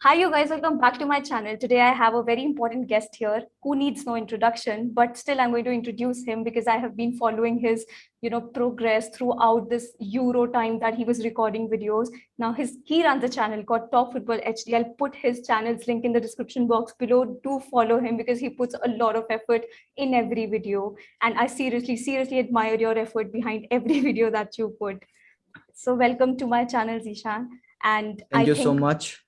Hi, you guys. Welcome back to my channel. Today, I have a very important guest here who needs no introduction, but still, I'm going to introduce him because I have been following his, progress throughout this Euro time that he was recording videos. Now, he runs a channel called Talk Football HD. I'll put his channel's link in the description box below. Do follow him because he puts a lot of effort in every video, and I seriously admire your effort behind every video that you put. So, welcome to my channel, Zeeshan. And I Thank you so think much.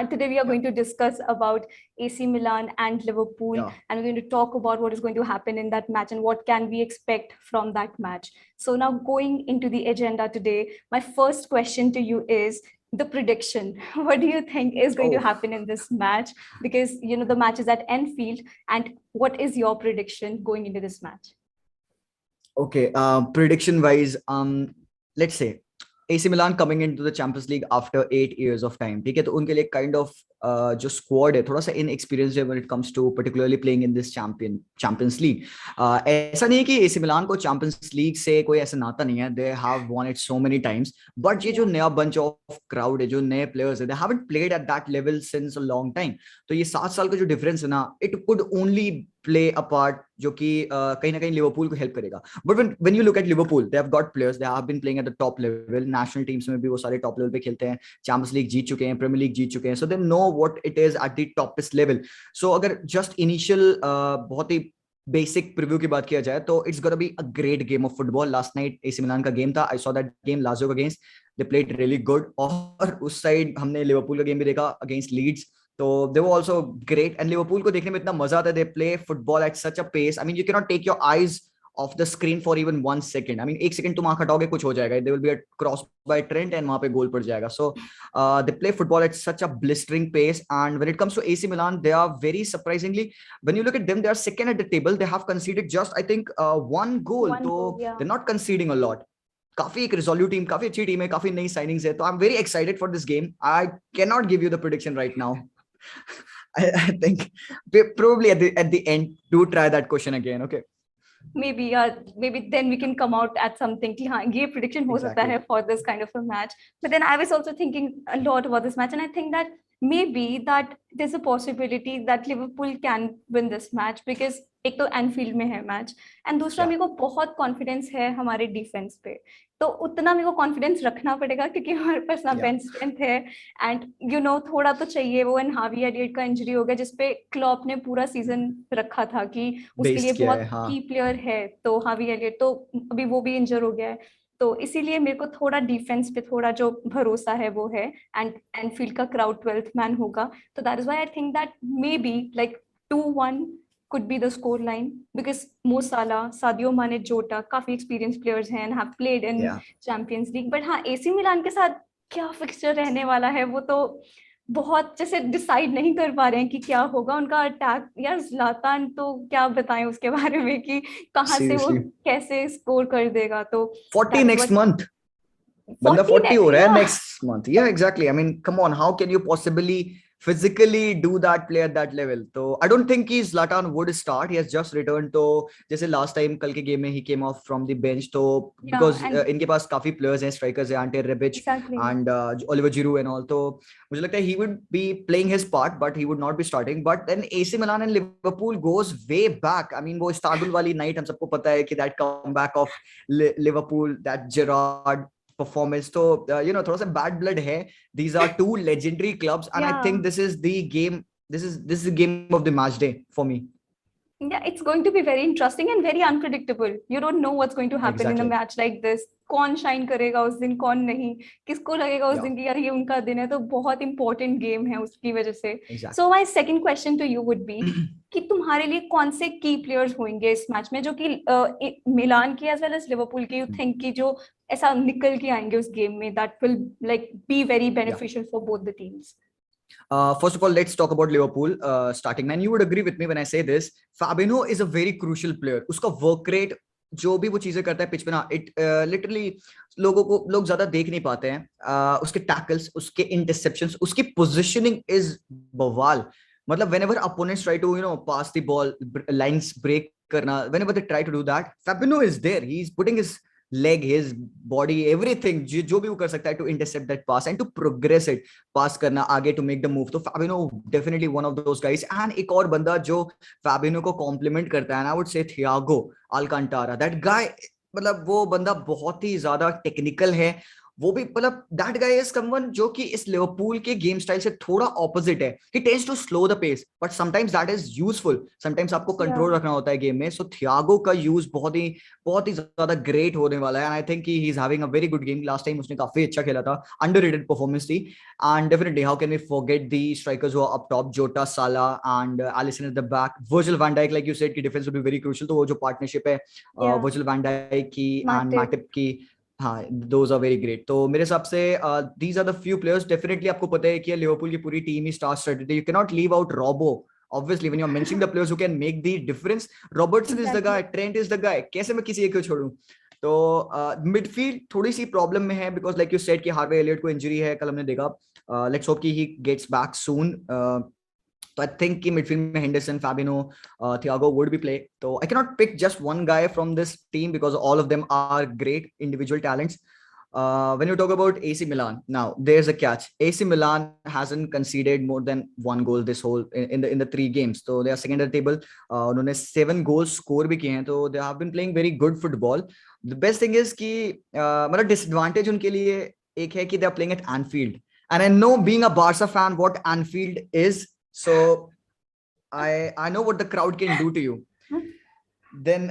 today we are Yeah, going to discuss about AC Milan and Liverpool, yeah. and we're going to talk about what is going to happen in that match and what can we expect from that match. So now going into the agenda today, my first question to you is the prediction. What do you think is going to Oh, happen in this match? Because the match is at Enfield, and what is your prediction going into this match? okay. Prediction wise, let's say AC Milan coming into the Champions League after 8 years of time. ठीक है तो उनके लिए kind of जो squad है थोड़ा सा inexperienced है when it comes to particularly playing in this Champions League. ऐसा नहीं है कि AC Milan को Champions League से कोई ऐसा नाता नहीं है. They have won it so many times. But ये जो Yeah. नया bunch of crowd है, जो नए players है, they haven't played at that level since a long time. तो ये 7 साल का जो difference है ना, it could only play a part जो कि कहीं ना कहीं लिवरपूल को हेल्प करेगा. But when you look at Liverpool, they have got players, they have been playing at the top level. National teams में भी वो सारे टॉप लेवल पे खेलते हैं, चैंपियंस लीग जीत चुके हैं, प्रीमियर लीग जीत चुके हैं, so they know what it is at the topest level. So अगर जस्ट इनिशियल बहुत ही बेसिक प्रीव्यू की बात किया जाए तो it's gonna be a great game of football. Last night AC Milan का गेम था, I saw that game Lazio against, they played really good. और उस साइड हमने लिवरपूल का गेम भी देखा अगेंस्ट लीड्स, तो they were also great. And Liverpool को देखने में इतना मजा आता है, they play football at such a pace. I mean you can not take your eyes off the screen for even 1 second. I mean 1 second तुम आंख हटाओगे कुछ हो जाएगा, they will be a cross by Trent and वहां पे goal पड़ जाएगा. So they play football at such a blistering pace. And when it comes to AC Milan, they are very surprisingly, when you look at them, they are second at the table. They have consider just I think 1 goal, One तो goal, they yeah. Not conceding a lot. काफी एक resolute team, काफी अच्छी team है, काफी नई signings है, तो I am very excited for this game. I can not give you the prediction right now. I think probably at the end do try that question again. Okay. Maybe then we can come out at something कि हाँ ये prediction हो सकता है Exactly. for this kind of a match. But then I was also thinking a lot about this match, and I think that maybe that there's a possibility that Liverpool can win this match because एक तो Enfield में है match, and दूसरा Yeah. मेरे को बहुत confidence है हमारे डिफेंस पे. तो उतना मेरे को कॉन्फिडेंस रखना पड़ेगा क्योंकि हमारे पास ना Yeah. बेंच स्ट्रेंथ है, एंड थोड़ा तो चाहिए. वो एंड हावी एलियट का इंजरी हो गया जिसपे क्लॉप ने पूरा सीजन रखा था कि उसके लिए बेस्ड किया बहुत है, हाँ. की प्लेयर है. तो हावी एलियट तो अभी वो भी इंजर हो गया है, तो इसीलिए मेरे को थोड़ा डिफेंस पे थोड़ा जो भरोसा है वो है. एंड एनफील्ड का क्राउड 12th मैन होगा, तो that is why I think that may be like 2-1 could be the score line because Mo Salah, Sadio Mane, Jota काफी experienced players हैं and have played in Yeah. Champions League. But हाँ, AC मिलान के साथ क्या fixture रहने वाला है वो तो बहुत जैसे डिसाइड नहीं कर पा रहे हैं कि क्या होगा उनका अटैक. यार ज़्लातान तो क्या बताएं उसके बारे में कि कहाँ से वो Seriously. कैसे स्कोर कर देगा. तो 40 that is next what month. बंदा 40 40 हो रहा है या next month. Yeah, exactly. I mean, come on, how can you possibly physically do that, play at that level? So I don't think he's Zlatan would start. He has just returned. तो जैसे last time कल के game में he came off from the bench, तो या because and इनके पास काफी players हैं, strikers हैं, Ante Rebic exactly. and Oliver Giroud and all, तो मुझे लगता है he would be playing his part but he would not be starting. But then AC Milan and Liverpool goes way back. I mean वो Istanbul वाली night हम सबको पता है कि that comeback of Liverpool, that Gerrard performance, तो थोड़ा सा bad blood है. These are two legendary clubs, and I या think this is the game. This is the game of the match day for me. Yeah, it's going to be very interesting and very unpredictable. You don't know what's going to happen in a Exactly. match like this. कौन shine करेगा उस दिन, कौन नहीं, किसको लगेगा उस Yeah. दिन कि यार ये उनका दिन है. तो बहुत इंपॉर्टेंट गेम है उसकी वजह से. Exactly. So my second question to you would be कि तुम्हारे लिए कौन से की प्लेयर्स होंगे इस मैच में जो कि मिलान की एज वेल एज लिवरपूल की, यू थिंक कि जो ऐसा निकल के आएंगे उस गेम में that will like be very Yeah. Beneficial for both the teams. First of all, let's talk about Liverpool starting. Man, you would agree with me when I say this. Fabinho is a very crucial player. उसका work rate, जो भी वो चीजें करता है pitch पे ना, it literally लोग ज्यादा देख नहीं पाते हैं. उसके टैकल्स, उसके इंटरसेप्शंस, उसकी पोजीशनिंग इज बवाल. मतलब whenever opponents try to pass the ball, lines break करना, whenever they try to do that, Fabinho is there. He's putting his leg, his body, everything, जो भी वो कर सकता है to intercept that pass and to progress it, pass करना आगे to make the move. तो Fabinho definitely one of those guys. And एक और बंदा जो Fabinho को compliment करता है, and I would say Thiago Alcantara. That guy, मतलब वो बंदा बहुत ही ज्यादा टेक्निकल है. वो भी मतलब दैट गाय इज समवन जो कि इस लिवरपूल के गेम स्टाइल से थोड़ा ऑपोजिट है. He tends to slow the pace, but sometimes that is useful. Sometimes आपको कंट्रोल रखना होता है गेम में. सो थियागो का यूज बहुत ही ज्यादा ग्रेट होने वाला है. And I think he is having a very good game. Last time उसने काफी अच्छा खेला था, अंडररेटेड परफॉर्मेंस थी. And definitely how can we forget the strikers who are up top, Jota, Salah and Alisson at the back, Virgil van Dijk. Like you said कि defence will be very crucial. तो वो जो partnership है Virgil van Dijk की and Matip की, हाँ, those are very great. तो मेरे हिसाब से these are the few players. Definitely आपको पता है कि लिवरपूल की पूरी टीम ही स्टार स्टडेड है. You can not leave out Robbo. Obviously, when you're mentioning the players who can make the difference, Robertson is the guy, Trent is the guy. कैसे मैं किसी एक को छोड़ूं? तो मिडफील्ड थोड़ी सी प्रॉब्लम में है, बिकॉज लाइक यू सेड कि हार्वे एलियट को इंजरी है, कल हमने देखा. लेट्स होप कि he gets back soon. So I think कि midfield में Henderson, Fabinho, Thiago would be play. So I cannot pick just one guy from this team because all of them are great individual talents. When you talk about AC Milan, now there's a catch. AC Milan hasn't conceded more than one goal this whole in the 3 games. So they are second at the table. उन्होंने 7 goals score भी किए हैं. तो they have been playing very good football. The best thing is कि मतलब disadvantage उनके लिए एक है कि they are playing at Anfield. And I know being a Barca fan what Anfield is. So I know what the crowd can do to you. Then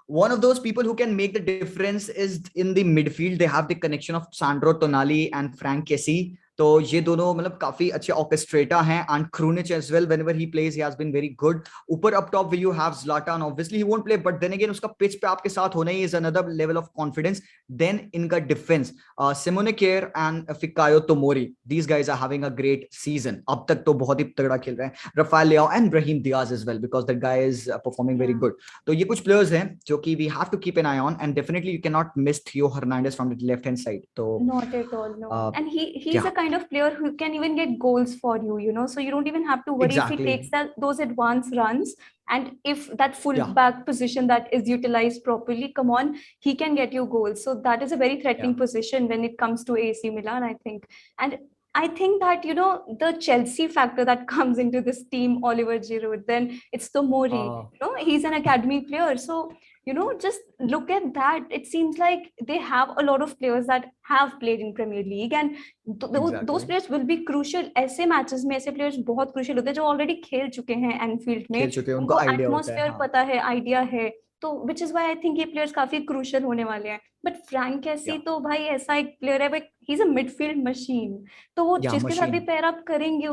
one of those people who can make the difference is in the midfield. They have the connection of Sandro Tonali and Frank Kessie. तो ये दोनों मतलब काफी अच्छे orchestrator हैं. And Krunic as well, whenever he plays he has been very good. ऊपर up top you have Zlatan. Obviously he won't play, but then again उसका pitch पे आपके साथ होना ही is another level of confidence. Then इनका defence, Simon Kjaer and Fikayo Tomori, these guys are having a great season. अब तक तो बहुत ही तगड़ा खेल रहे हैं. Rafael Leao and Brahim Diya's as well, because that guy is performing very good. तो ये कुछ प्लेयर्स हैं जो कि we have to keep an eye on. And definitely you can not miss Theo Hernandez from the left hand side. तो not at all, no. And he's yeah, a kind of player who can even get goals for you, you know, so you don't even have to worry if he exactly. takes those advanced runs. And if that full Yeah, back position that is utilized properly, come on, he can get you goals. So that is a very threatening yeah, position when it comes to AC Milan, I think. And I think that, you know, the Chelsea factor that comes into this team, Oliver Giroud, then it's Tomori, you know, he's an academy player. So you know, just look at that. It seems like they have a lot of players that have played in Premier League, and exactly. those players will be crucial. ऐसे matches में ऐसे players बहुत crucial होते हैं जो already खेल चुके हैं Anfield में, खेल चुके हैं, उनको उनको आइडिया होता है. atmosphere हाँ, पता है, idea है. तो which is why I think ये players काफी crucial होने वाले हैं. But Frank या कैसी तो भाई ऐसा एक player है, but he's a midfield machine. तो वो या जिसके साथ भी मशीन. pair up करेंगे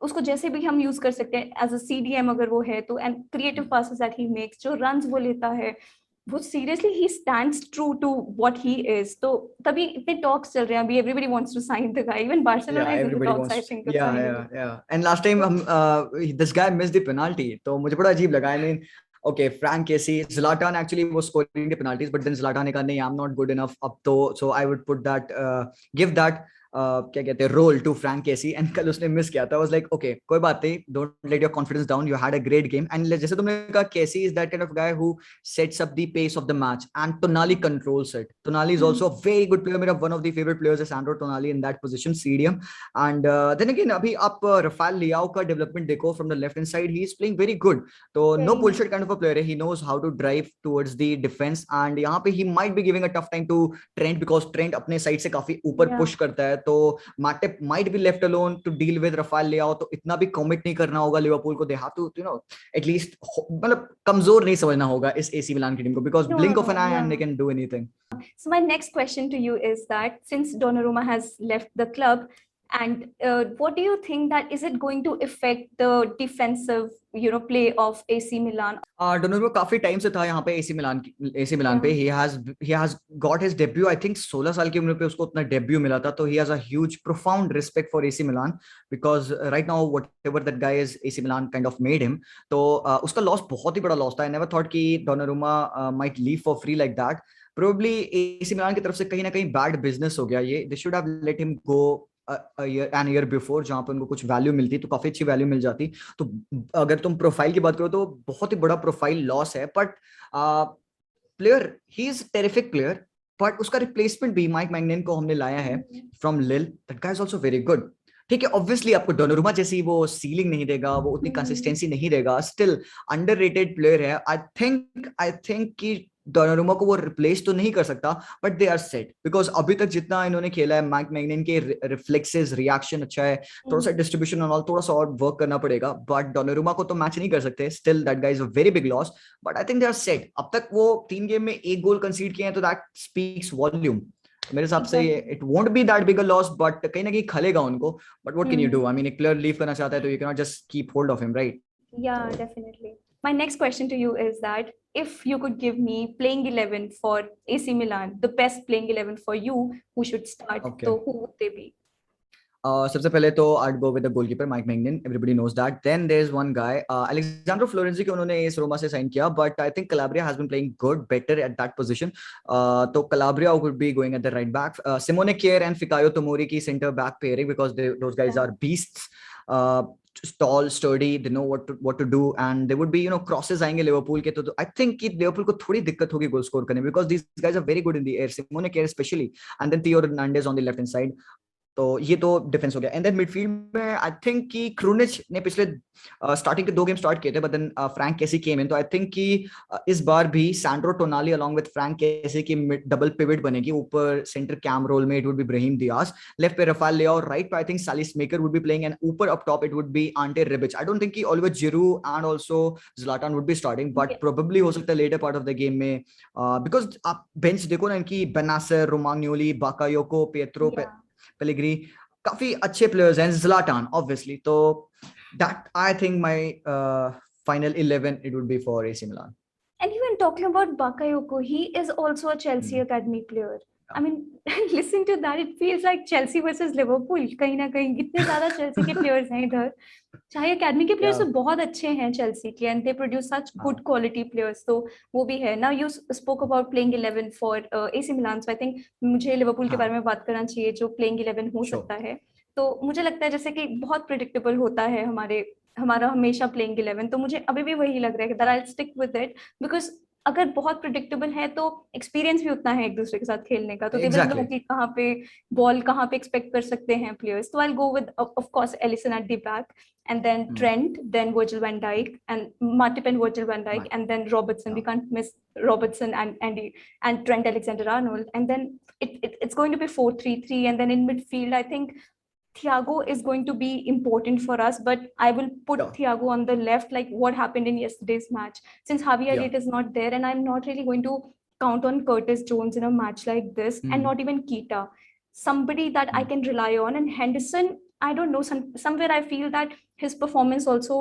उसको जैसे भी हम यूज कर सकते हैं एज अ सीडीएम अगर वो है तो. And creative passes that he makes, जो रन्स वो लेता है, वो seriously he stands true to what he is. तो तभी इतने टॉक्स चल रहे हैं अभी. Everybody wants to sign the guy. Even Barcelona is in the Everybody talks I wants. Think to Yeah, sign yeah, him. yeah. And last time हम this guy missed the penalty. तो मुझे बड़ा अजीब लगा. I mean, okay, Frank Casey, Zlatan actually was scoring the penalties, but then Zlatan ने कहा नहीं, I'm not good enough अब तो. So I would put that, give that क्या कहते हैं, role to Frank Kessie. And कल उसने मिस किया था. वाज लाइक ओके, कोई बात नहीं, don't let your confidence down, you had a great game. And जैसे तुमने कहा, Kessie is that kind of guy who sets up the pace of the match and Tonali controls it. Tonali is also a very good player. मेरा one of the favourite players है Sandro Tonali in that position, CDM. And then again अभी आप Rafael Leao का development देखो from the left hand side, he is playing very good. तो no bullshit kind of a player है. He knows how to drive towards the defence. And यहाँ पे he might be giving a tough time to Trent, because Trent अपने side से काफी ऊपर push करता है. तो Matip might be left alone to deal with Rafael Leao. तो इतना भी कमिट नहीं करना होगा लिवरपूल को. They have to, you know, at least मतलब कमजोर नहीं समझना होगा इस AC मिलान की टीम को, because blink of an eye and they can do anything. So my next question to you is that since Donnarumma has left the club, and what do you think that is it going to affect the defensive, you know, play of AC Milan? डोनाल्डो काफी time से था यहाँ पे AC मिलान पे. he has got his debut, I think 16 साल की उम्र पे उसको अपना डेब्यू मिला था. तो he has a huge profound respect for AC Milan, because right now whatever that guy is, AC Milan kind of made him. तो उसका लॉस बहुत ही बड़ा लॉस था. I never thought कि डोनाल्डो might leave for free like that. Probably AC Milan की तरफ से कहीं ना कहीं बैड बिजनेस हो गया ये. They should have let him go an year before, जहां पर उनको कुछ वैल्यू मिलती तो काफी अच्छी वैल्यू मिल जाती. तो अगर तुम प्रोफाइल की बात करो तो बहुत ही बड़ा प्रोफाइल लॉस है. But player, he is terrific player, but उसका रिप्लेसमेंट भी माइक मैग्नेन को हमने लाया है फ्रॉम लिल, that guy is also very good. ठीक है, ऑब्वियसली आपको डोनारुमा जैसी वो सीलिंग नहीं देगा, वो उतनी कंसिस्टेंसी नहीं देगा, स्टिल अंडररेटेड प्लेयर है। आई थिंक कि डोनारुमा को वो रिप्लेस तो नहीं कर सकता, but they are set, because अभी तक जितना इन्होंने खेला है, माइक मैग्नेन के रिफ्लेक्सेस, रिएक्शन अच्छा है, थोड़ा सा डिस्ट्रीब्यूशन और थोड़ा सा और वर्क करना पड़ेगा, बट डोनारुमा को तो मैच नहीं कर सकते। Still that guys a very big loss, but I think they are set. अब तक वो 3 गेम में 1 गोल कंसीड किए हैं, तो दैट स्पीक्स वॉल्यूम। मेरे हिसाब से it won't be that big a loss, but कहीं ना कहीं खलेगा उनको। But what can you do? I mean, एक प्लेयर लीव करना चाहता है तो you can not just keep hold of him, right? Yeah, definitely. My next question to you is that if you could give me playing 11 for AC Milan, the best playing 11 for you, who should start? Okay, So who would they be? सबसे पहले तो I'd go with the goalkeeper Mike Maignan. Everybody knows that. Then there's one guy, Alexandro Florenzi, को उन्होंने इस रोमा से sign किया, but I think Calabria has been playing good, better at that position. तो Calabria would be going at the right back. Simone Kjaer and Fikayo Tomori की center back pairing, because those guys are beasts. Uh, tall, sturdy, they know what to do, and they would be, crosses आएंगे Liverpool के, तो I think कि Liverpool को थोड़ी दिक्कत होगी goal score करने, because these guys are very good in the air. Simone Kjaer especially, and then Theo Hernandez on the left hand side. तो ये तो डिफेंस हो गया। एंड देन मिडफील्ड में आई थिंक कि क्रूनिच ने पिछले स्टार्टिंग के 2 गेम स्टार्ट किए थे, बट देन फ्रैंक कैसी केम इन, तो आई थिंक कि इस बार भी Sandro Tonali along with Frank Kessie की डबल पिवट बनेगी। ऊपर सेंटर कैम रोल में it would be Brahim Diaz, left पे रफाल लिया, और राइट पे I think Saelemaekers would be playing, and ऊपर up top it would be Ante Rebic. I don't think कि Olivier Giroud and also Zlatan would be starting, but probably हो सकता है later part of the game में, because आप bench देखो ना इनकी, बेनासर, रोमाग्नोली, बाकायोको, पेट्रो, पेलेग्री, काफी अच्छे प्लेयर्स हैं, ज़्लाटान ऑब्वियसली। तो that I think my final 11 it would be for AC Milan. And even talking about Bakayoko, he is also a Chelsea Hmm. academy player. I mean, listening to that, it feels like Chelsea versus Liverpool. कहीं ना कहीं इतने ज्यादा Chelsea के players हैं इधर, चाहे academy के प्लेयर्स तो बहुत अच्छे हैं चेल्सी के, and they produce such good quality players, तो वो भी है ना। You spoke about playing 11 for AC Milan, so I think मुझे लिवरपूल के बारे में बात करना चाहिए जो प्लेइंग 11 हो सकता है। तो मुझे लगता है जैसे कि बहुत प्रिडिक्टेबल होता है हमारा हमेशा प्लेइंग 11, तो मुझे अभी भी वही लग रहा है कि that I will stick with it, because अगर बहुत प्रिडिक्टेबल है तो एक्सपीरियंस भी उतना है एक दूसरे के साथ खेलने का, तो दे विल नो कि कहाँ पे बॉल कहाँ पे एक्सपेक्ट कर सकते हैं प्लेयर्स। तो I will go with of course Alisson at the back, and then Trent, then Virgil van Dijk, and Matip and Virgil van Dijk, and then Robertson. We can't miss Robertson and Andy and Trent Alexander-Arnold. And then it's going to be 4-3-3. And then in midfield, I think Thiago is going to be important for us, but I will put Thiago on the left, like what happened in yesterday's match. Since Javi Elliott is not there, and I'm not really going to count on Curtis Jones in a match like this, and not even Keita. Somebody that I can rely on. And Henderson, I don't know, somewhere I feel that his performance also,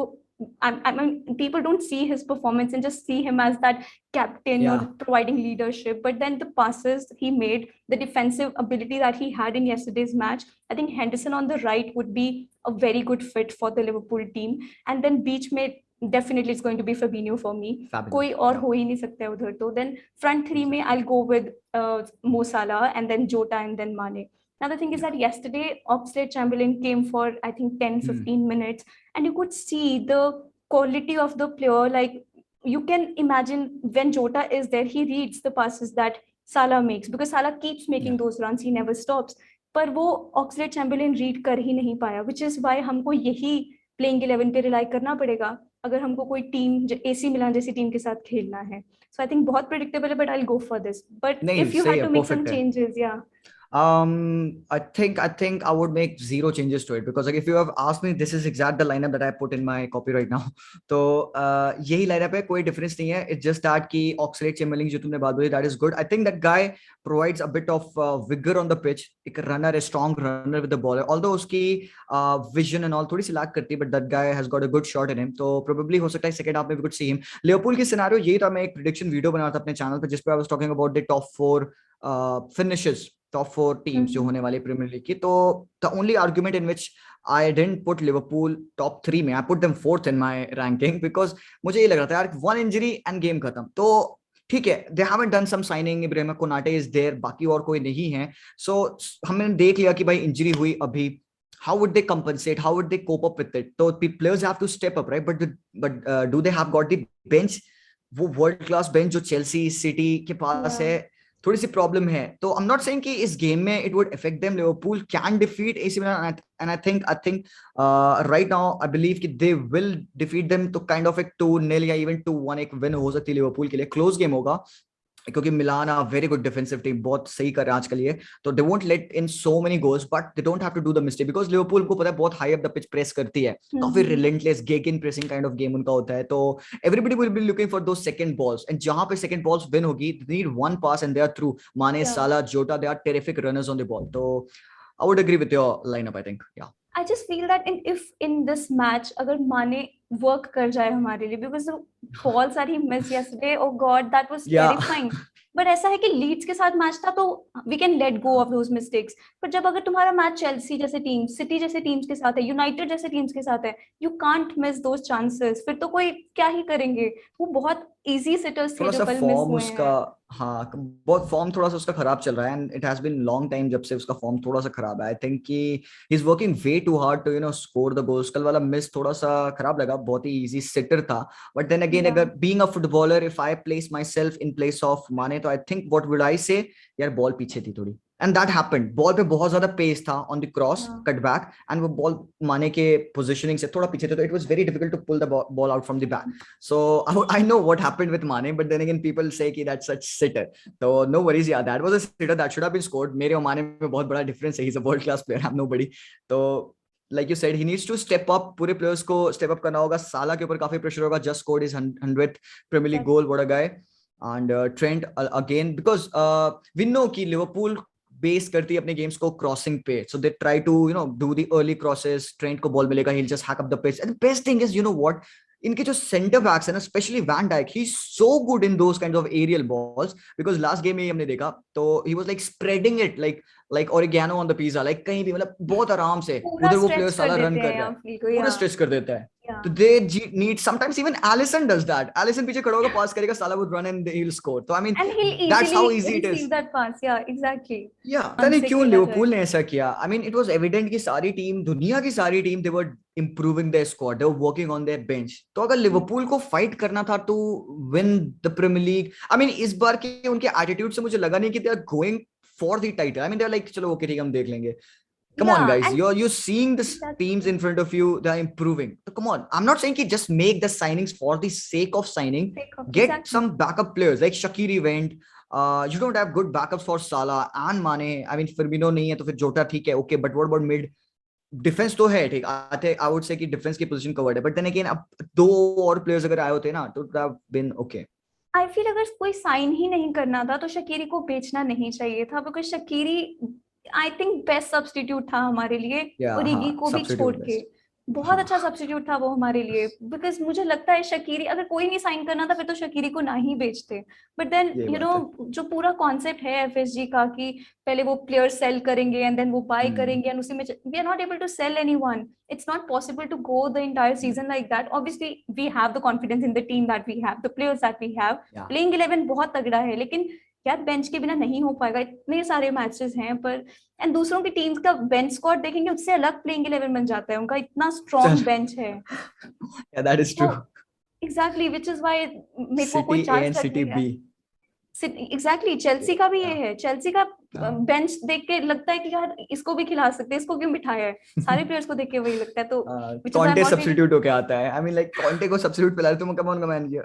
I mean, people don't see his performance and just see him as that captain or providing leadership, but then the passes he made, the defensive ability that he had in yesterday's match, I think Henderson on the right would be a very good fit for the Liverpool team. And then beach में definitely it's going to be Fabinho for me. कोई और हो ही नहीं सकता है उधर तो। Then front three में I'll go with Mo Salah, and then Jota, and then Mane. Now the thing is that yesterday Oxlade-Chamberlain came for I think 10-15 minutes, and you could see the quality of the player. Like you can imagine when Jota is there, he reads the passes that Salah makes, because Salah keeps making those runs, he never stops. पर वो Oxlade-Chamberlain read कर ही नहीं पाया, which is why हमको यही playing 11 पे rely करना पड़ेगा अगर हमको कोई टीम AC मिलान जैसी टीम के साथ खेलना है। So I think बहुत predictable है, but I'll go for this. But if you had to make some changes, I think I would make 0 changes to it, because like if you have asked me, this is exact the lineup that I put in my copy right now. तो यही lineup है, कोई difference नहीं है. It's just that कि Oxlade-Chamberlain जो तुमने बात बोली, that is good. I think that guy provides a bit of vigor on the pitch. एक runner, a strong runner with the ball. Although उसकी vision and all थोड़ी सी lack करती है, but that guy has got a good shot in him. तो probably हो सकता है second half में we could see him. Liverpool की scenario यही था, मैं एक prediction video बना रहा था अपने channel पे, जिस पे I was talking about the top 4 finishes. Top 4 teams जो होने वाली प्रीमियर लीग की। तो the only argument in which I didn't put Liverpool top 3 में, I put them 4th in my ranking, because मुझे ये लग रहा था यार 1 injury and game खत्म। तो ठीक है, they haven't done some signing, Ibrahima Konate is there, बाकी और कोई नहीं है। So हमने देख लिया कि भाई इंजरी हुई अभी, how would they compensate, how would they cope up with it? So players have to step up, right? But do they have got the bench वो वर्ल्ड क्लास बेंच जो चेल्सी सिटी के पास Yeah. है, थोड़ी सी problem है। तो I am not saying कि इस game में it would affect them, Liverpool can defeat AC Milan, and I think right now I believe कि दे विल डिफीट देम। तो काइंड ऑफ एक 2-0 या इवन 2-1 एक विन हो सकती है लिवरपूल के लिए, क्लोज गेम होगा, क्योंकि Milan are very good defensive team, बहुत सही कर रहे हैं आजकल ये। तो they won't let in so many goals, but they don't have to do the mistake, because Liverpool को पता है बहुत high up the pitch press करती है, काफी Mm-hmm. Relentless gegenpressing kind of game उनका होता है। तो everybody will be looking for दो सेकंड बॉल्स, एंड जहां पे सेकंड बॉल्स विन होगी, they need one pass and they are through. माने, Yeah. Salah, Jota, they are terrific runners on the ball. तो I would agree with your lineup, I think. या I just feel that if in this match अगर माने work कर जाए हमारे लिए, because the balls that he missed yesterday, oh god, that was या terrifying. But ऐसा है कि लीड्स के साथ मैच था तो we can let go of those mistakes. पर जब अगर तुम्हारा मैच चेल्सी जैसे टीम, सिटी जैसे टीम्स के साथ है, यूनाइटेड जैसे टीम्स के साथ है, you can't miss those chances. फिर तो कोई क्या ही करेंगे। वो बहुत easy sitters थे थोड़ा जो सा कल मिस फॉर्म हुए उसका, हैं। हाँ, बहुत फॉर्म थोड़ा सा उसका खराब चल रहा है, and it has been long time जब से उसका फॉर्म थोड़ा सा खराब है। आई थिंक कि he is working way too hard to score the goals. कल वाला मिस थोड़ा सा खराब लगा, बहुत ही इजी सिटर था। But then again, Yeah. अगर being a footballer, if I place myself in place of Mane, तो I think what would I say, यार बॉल पीछे थी थोड़ी, एंड दैट हैपेंड। बॉल पे बहुत ज्यादा पेस था on the cross Yeah. Cut back, and वो बॉल माने के पोजिशनिंग से थोड़ा पीछे थे, तो it was very difficult to pull the ball out from the back. So I know what happened with Mane, but then again, people say कि that's such sitter. So no worries, yeah, that was a sitter that should have been scored. मेरे और Mane में बहुत बड़ा difference है. He's a world class player. I'm nobody. तो like you said, he needs to step up. पूरे players को step up करना होगा. साला के ऊपर काफी pressure होगा. Just scored his 100th Premier League goal. What a guy. And Trent again, because we know कि Liverpool बेस करती है अपने गेम्स को क्रॉसिंग पे, so they try to do the early crosses. Trent को बॉल मिलेगा, he will just hack up the pitch, and best thing is what, इनके जो सेंटर बैक्स है ना, specially Van Dijk, he is so good in those kinds of aerial balls, because last game में हमने देखा तो he was like spreading it like oregano on the pizza, like कहीं भी, मतलब बहुत आराम से पूरा उधर वो प्लेयर स्ट्रेच कर साला रन देते कर हैं रहा या है, फील को। पूरा या स्ट्रेच कर देता है। या तो they need sometimes, even Allison does that. Allison पीछे खड़ा होगा, पास करेगा, साला would run and he'll score. तो I mean, and he'll that's how easily easy it is. receive that pass. Yeah, exactly. या पता ध्यान नहीं से क्यों खेला जाए। लिवरपूल ने ऐसा किया। I mean, it was evident कि सारी टीम, दुनिया की सारी team, they were improving their squad, they were working on their bench. तो अगर लिवरपूल को फाइट करना था to win the premier league, I mean इस बार के उनके एटीट्यूड से मुझे लगा नहीं कि they are going for the title. I mean, they are like, चलो ओके ठीक है, हम देख लेंगे। Come on, Yeah, guys. and You're seeing the teams exactly. in front of you. They're improving. So come on. I'm not saying कि just make the signings for the sake of signing. Take up Get exactly. some backup players like Shaqiri went. You don't have good backups for Salah and Mane. I mean, Firmino नहीं है तो फिर Jota ठीक है, okay. But what about mid? Defense तो है ठीक. I would say कि defense की position covered है. But then again, अब दो और players अगर आए होते ना, तो would have been okay. I feel अगर कोई साइन ही नहीं करना था तो शकीरी को बेचना नहीं चाहिए था, because Shaqiri I think best substitute था हमारे लिए, Yeah, ओरिगी हाँ, को भी छोड़ substitute के। best. बहुत हाँ, अच्छा सब्स्टिट्यूट था वो हमारे लिए, बिकॉज मुझे लगता है शकीरी अगर कोई नहीं साइन करना था फिर तो शकीरी को ना ही बेचते। बट देन यही बात है. जो पूरा कॉन्सेप्ट है एफएसजी का कि पहले वो प्लेयर सेल करेंगे एंड देन वो बाय करेंगे एंड उसी में we are not able to sell anyone. It's not possible to go the entire season like that. Obviously, we have the confidence in the team that we have, the players that we have. Yeah. Playing 11 बहुत तगड़ा है, लेकिन यार bench के बिना नहीं हो पाएगा। इतने सारे मैचेस हैं पर, एंड दूसरों की टीम्स का बेंच स्क्वाड देखेंगे उससे अलग प्लेइंग 11 बन जाता है, उनका इतना स्ट्रॉन्ग बेंच है। Yeah, that is true. Exactly, which is why मेरे को कोई City A चार्ज and तक City नहीं B. है। एग्जैक्टली, चेल्सी का भी ये है। चेल्सी का बेंच देख के लगता है कि यार इसको भी खिला सकते हैं, इसको क्यों बिठाया है। सारे प्लेयर्स को देख के वही लगता है। तो कॉन्टे सब्स्टिट्यूट होके आता है। आई मीन लाइक कॉन्टे को सब्स्टिट्यूट पिला तुम कम ऑन कमान किया,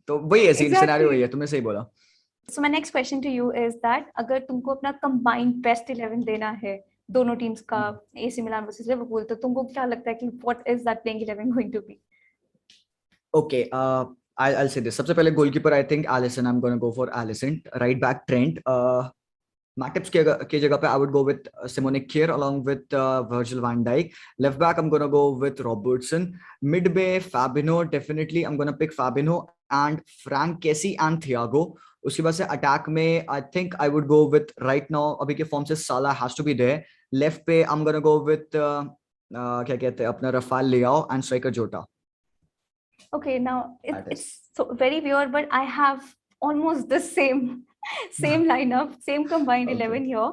तो वही है सीन, सिनेरियो वही है, तुमने सही बोला। So my next question to you is that अगर तुमको अपना कंबाइंड बेस्ट 11 देना है दोनों टीम्स का, एसी मिलान वर्सेस लिवरपूल, तो तुमको क्या लगता है कि what is that playing 11 going to be? Okay, I'll say this. सबसे पहले goalkeeper, I think Alisson, I am gonna go for Alisson. Right back Trent, Matip's के जगह पे I would go with Simone Kjaer along with Virgil van Dijk. Left back I'm gonna go with Robertson. Mid में Fabinho, definitely I'm gonna pick Fabinho and Frank Kessie and Thiago. उसके बाद से attack में I think I would go with right now अभी के form से Salah has to be there. Left पे I'm gonna go with क्या कहते हैं अपना Rafael Leao and striker Jota. Okay, now it's so very weird, but I have almost the same lineup, same combined 11 here.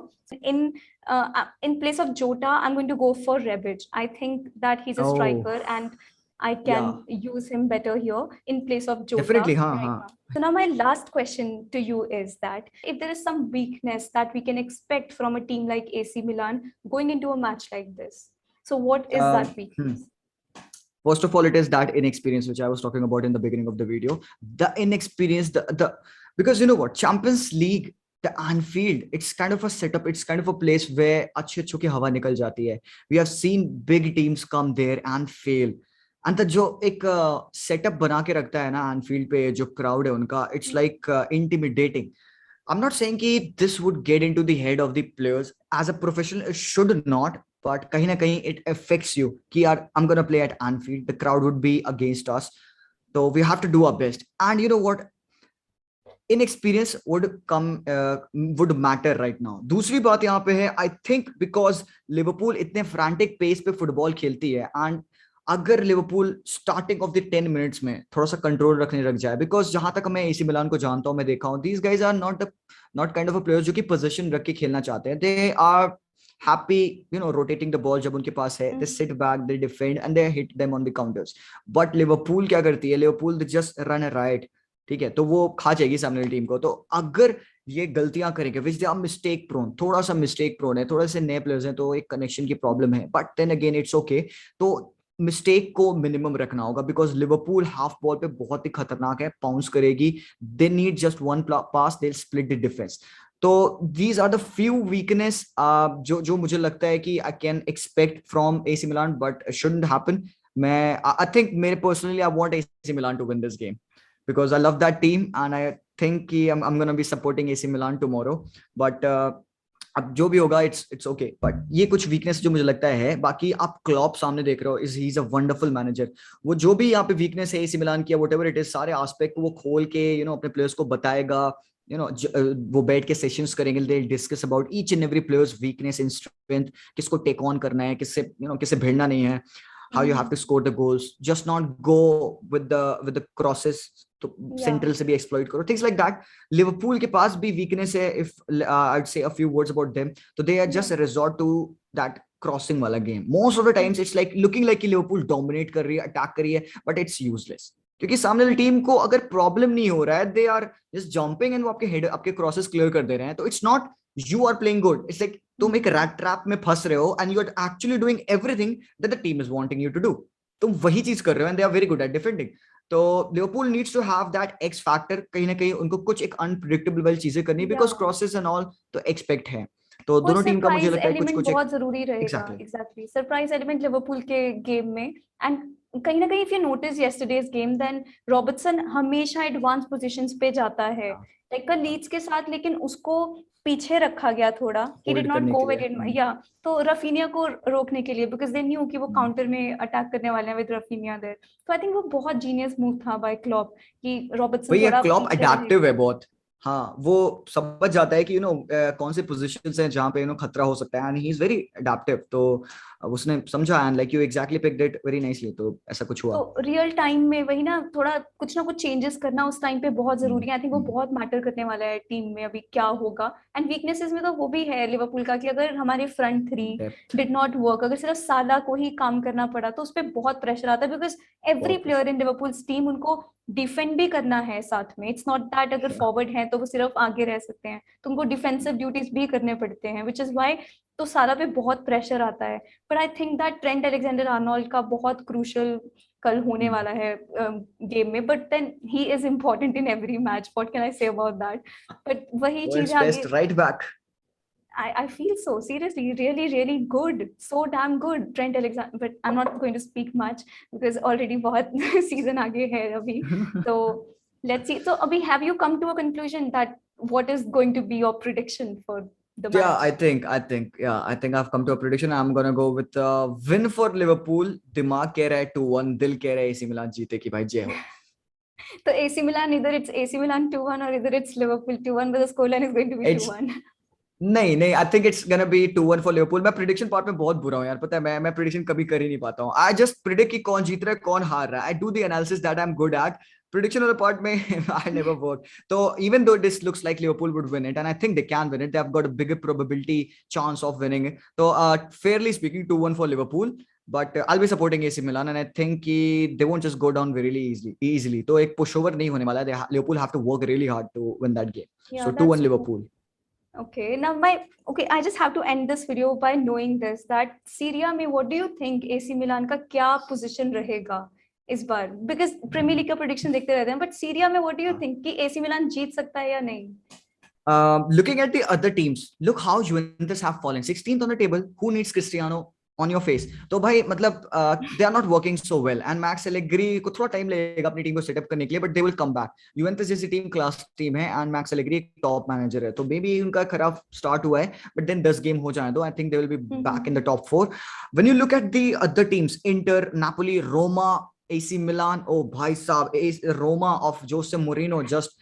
In place of Jota, I'm going to go for Rebic. I think that he's a striker and I can use him better here in place of Jota. Definitely, Right now. So now my last question to you is that if there is some weakness that we can expect from a team like AC Milan going into a match like this, so what is that weakness? First of all, it is that inexperience which I was talking about in the beginning of the video. The inexperience, the because you know what, Champions League, the Anfield, it's kind of a setup. It's kind of a place where अच्छे अच्छों की हवा निकल जाती है. We have seen big teams come there and fail. And the जो एक setup बना के रखता है ना Anfield पे जो crowd है उनका, it's like intimidating. I'm not saying कि this would get into the head of the players. As a professional, it should not. But कहीं ना कहीं it affects you कि यार I'm gonna play at Anfield. The crowd would be against us. So we have to do our best. And you know what? Inexperience would matter right now. दूसरी बात यहाँ पे है, I think because Liverpool इतने frantic pace पे football खेलती है, and अगर Liverpool starting of the 10 minutes में थोड़ा सा कंट्रोल रखने लग जाए, बिकॉज जहां तक मैं एसी मिलान को जानता हूं, मैं देखा हूं, these guys are not kind of a players जो कि पोजीशन रख के खेलना चाहते हैं. They are happy rotating the ball जब उनके पास है. They sit back, they defend and they hit them on the counters. But Liverpool क्या करती है, Liverpool they just run right. ठीक है, तो वो खा जाएगी सामने वाली टीम को. तो अगर ये गलतियां करेंगे, विच दे आर मिस्टेक प्रोन, थोड़ा सा मिस्टेक प्रोन है, थोड़े से नए प्लेयर्स हैं, तो एक कनेक्शन की प्रॉब्लम है. But then again it's okay. तो मिस्टेक को मिनिमम रखना होगा, बिकॉज लिवरपूल हाफ बॉल पे बहुत ही खतरनाक है, पाउंस करेगी. They need just one pass, they split the defence. तो these are the few weakness जो मुझे लगता है कि I can expect from AC Milan, but shouldn't happen. मैं आई थिंक मेरे personally I want AC Milan to win this game because I love that team and I think I'm going to be supporting AC Milan tomorrow. But अब जो भी होगा it's okay. But ये कुछ weakness जो मुझे लगता है. बाकी आप क्लॉप सामने देख रहे हो, he is a wonderful manager. वो जो भी यहाँ पे वीकनेस है एसी मिलान की, व्हाटएवर इट इज, सारे एस्पेक्ट वो खोल के अपने प्लेयर्स को बताएगा. वो बैठ के सेशंस करेंगे, they discuss about each and every players weakness in strength, किसको टेक ऑन करना है, किससे भिड़ना नहीं है, how you have to score the goals, just not go with the crosses. तो सेंट्रल से भी एक्सप्लॉइट करो, थिंग्स लाइक दैट. लिवरपूल के पास भी वीकनेस है. If I'd say a few words about them, तो they are just resort to that crossing वाला game. Most of the times it's like looking like कि Liverpool dominate कर रही है, attack कर रही है, बट इट्स यूजलेस. क्योंकि सामने वाली टीम को अगर प्रॉब्लम नहीं हो रहा है, they are just jumping and वो आपके क्रॉसेस क्लियर कर दे रहे हैं. तो it's not you are playing good. It's like तुम एक रैट ट्रैप में फंस रहे हो and you are actually doing everything that the team is wanting you to do. तुम वही चीज कर रहे हो and they are very good at defending. तो Liverpool needs to have that X factor. कहीं ना कहीं उनको कुछ एक अनप्रेडिक्टेबल वाली चीजें करनी, बिकॉज क्रॉसेस एंड ऑल तो एक्सपेक्ट है. तो दोनों टीम का मुझे लगता है कुछ बहुत जरूरी रहेगा. एग्जैक्टली, सरप्राइज एलिमेंट लिवरपूल के गेम में. एंड कहीं ना कहीं if you notice yesterday's game, then Robertson हमेशा एडवांस पोजीशंस पे जाता है, लाइक लीड्स के साथ, लेकिन उसको पीछे रखा गया थोड़ा, he did not go with it. या तो रफीनिया को रोकने के लिए, बिकॉज दे न्यू कि वो काउंटर में अटैक करने वाले हैं विद रफीनिया देयर. तो आई थिंक वो बहुत जीनियस मूव था बाय क्लॉप कि रॉबर्टसन थोड़ा क्लॉप अडैप्टिव है बहुत. हाँ, वो समझ जाता है कि कौन से पोजीशंस हैं जहां पे खतरा हो सकता है, and he is very adaptive. तो उसने समझा and like you exactly picked it very nicely. तो ऐसा कुछ हुआ. तो रियल टाइम में वही ना, थोड़ा कुछ ना कुछ चेंजेस करना उस टाइम पे बहुत जरूरी है. आई थिंक वो बहुत मैटर करने वाला है टीम में अभी क्या होगा. एंड वीकनेसेस में तो वो भी है लिवरपूल का कि अगर हमारे front three did not work, अगर सिर्फ साला को ही काम करना पड़ा, तो उस पर बहुत प्रेशर आता है, because every player in Liverpool team उनको डिफेंड भी करना है साथ में. इट्स नॉट दैट अगर फॉरवर्ड है तो वो सिर्फ आगे रह सकते हैं, तो उनको डिफेंसिव ड्यूटीज भी करने पड़ते हैं, विच इज वाई तो सारा पे बहुत प्रेशर आता है. But I think that Trent Alexander Arnold का बहुत क्रूशियल कल होने वाला है गेम में. But then he is important in every match, what can I say about that. But वही चीज आगे, right back. I feel so seriously, really good, so damn good, Trent Alexander. But I'm not going to speak much because already बहुत season आगे है अभी. So let's see. So abhi, have you come to a conclusion that what is going to be your prediction for the match? Yeah, I think I've come to a prediction. I'm gonna go with win for Liverpool. दिमाग कह रहा है 2-1, दिल कह रहा है AC मिलान जीते कि भाई जय हो. तो AC Milan, either it's AC Milan 2-1 or either it's Liverpool 2-1, but the scoreline is going to be 2-1. नहीं, I think it's gonna be 2-1 for Liverpool. मैं प्रेडिक्शन पार्ट में बहुत बुरा हूं यार, पता है. मैं प्रेडिक्शन कभी कर ही नहीं पाता हूं. आई जस्ट प्रेडिक्ट कि कौन जीत रहा है, कौन हार रहा है. I do the analysis that I am good at. prediction वाला part में I never work. So even though this looks like Liverpool would win it, and I think they can win it, they have got a bigger probability chance of winning it. So fairly speaking, 2-1 for Liverpool. but I'll be supporting AC Milan, and I think they won't just go down very easily. तो एक pushover नहीं होने वाला है. Liverpool have to work really hard to win that game. Yeah, So that's 2-1 true. Liverpool. Okay, now I just have to end this video by knowing this, that Syria में what do you think AC Milan का क्या position रहेगा इस बार? Because Premier League का prediction देखते रहते हैं, but Syria में what do you think कि AC Milan जीत सकता है या नहीं? Looking at the other teams, look how Juventus have fallen 16th on the table. Who needs Cristiano on your face? तो भाई मतलब they are not working so well, and Max Allegri को थोड़ा time लगेगा अपनी टीम को setup करने के लिए, but they will come back. Juventus जैसी टीम क्लास टीम है, and Max Allegri एक टॉप मैनेजर है, तो मे बी उनका खराब स्टार्ट हुआ है, but then 10 गेम हो जाए तो I think they will be back in the top 4. When you look at the other teams, Inter, Napoli, Roma, AC Milan, oh भाई साहब, Roma of Jose Mourinho just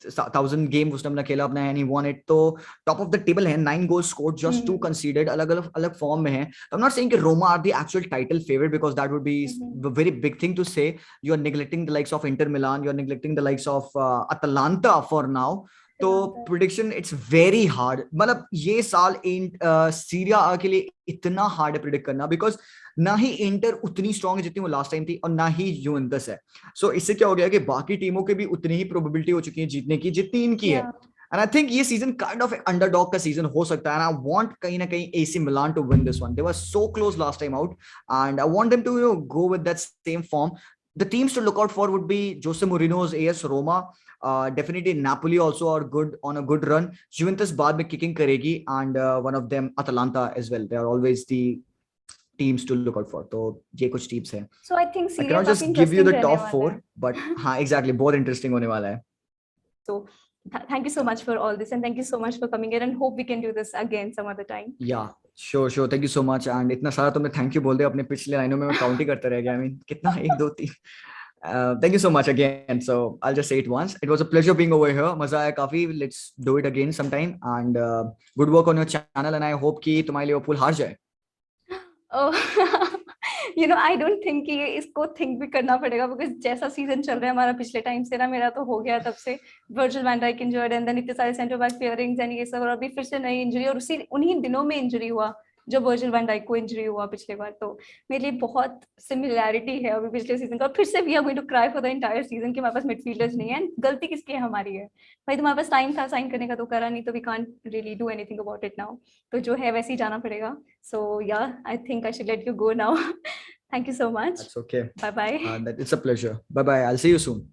1000 game उसने अपना खेला अपना and he won it. तो top of the table है, 9 goals scored, just 2 conceded, अलग form में है. I'm not saying कि Roma are the actual title favorite, because that would be a very big thing to say. You are neglecting the likes of Inter Milan, you are neglecting the likes of Atalanta for now. तो prediction it's very hard. मतलब ये साल Syria आ के लिए इतना hard है predict करना, because ना ही इंटर उतनी स्ट्रांग है जितनी वो लास्ट टाइम थी, और ना ही यूवेंटस है. सो इससे क्या हो गया कि बाकी टीमों के भी उतनी ही प्रोबेबिलिटी हो चुकी है जीतने की जितनी इनकी है. And I think ये सीजन काइंड ऑफ अंडरडॉग का सीजन हो सकता है, and I want कहीं ना कहीं AC Milan to win this one. They were so close last time out, and I want them to go with that same form. The teams to look out for would be Jose Mourinho's AS Roma, definitely Napoli also are good on a good run. Juventus बाद में kicking करेगी, and one of them Atalanta as well. They are always the teams to look out for. तो ये कुछ teams हैं. So I think I Syria cannot just give you the top 4, but हाँ exactly बहुत interesting होने वाला है. So thank you so much for all this, and thank you so much for coming in, and hope we can do this again some other time. Yeah, sure. Thank you so much. And इतना सारा तुमने thank you बोल दिया अपने पिछले लाइनों में, मैं काउंट ही करता रह गया. I mean कितना 1 2 3. Thank you so much again. So I'll just say it once. It was a pleasure being over here. मजा आया काफी. Let's do it again sometime. And good work on your channel. And I hope कि तुम्हारे Liverpool हार जाए. I don't think कि इसको think भी करना पड़ेगा, बिकॉज जैसा सीजन चल रहा है हमारा पिछले टाइम से ना, मेरा तो हो गया तब से Virgil van Dijk injured, and then इतने सारे सेंटर बैक पेयरिंग्स एंड ये सब, और अभी फिर से नई इंजरी, और उन्हीं दिनों में इंजरी हुआ जब वर्जिल वैन डाइक को इंजरी हुआ पिछले बार. तो मेरे लिए बहुत सिमिलैरिटी है अभी पिछले सीजन का. फिर से we are going to cry for the entire season कि हमारे पास मिडफील्डर्स नहीं है. गलती किसकी है? हमारी है भाई. तुम्हारे पास टाइम था साइन करने का तो करा नहीं, तो we can't really do anything about it now. तो जो है वैसे ही जाना पड़ेगा. So yeah I think I should let you go now. Thank you so much. That's okay. Bye bye. It's a pleasure. Bye bye. I'll see you soon.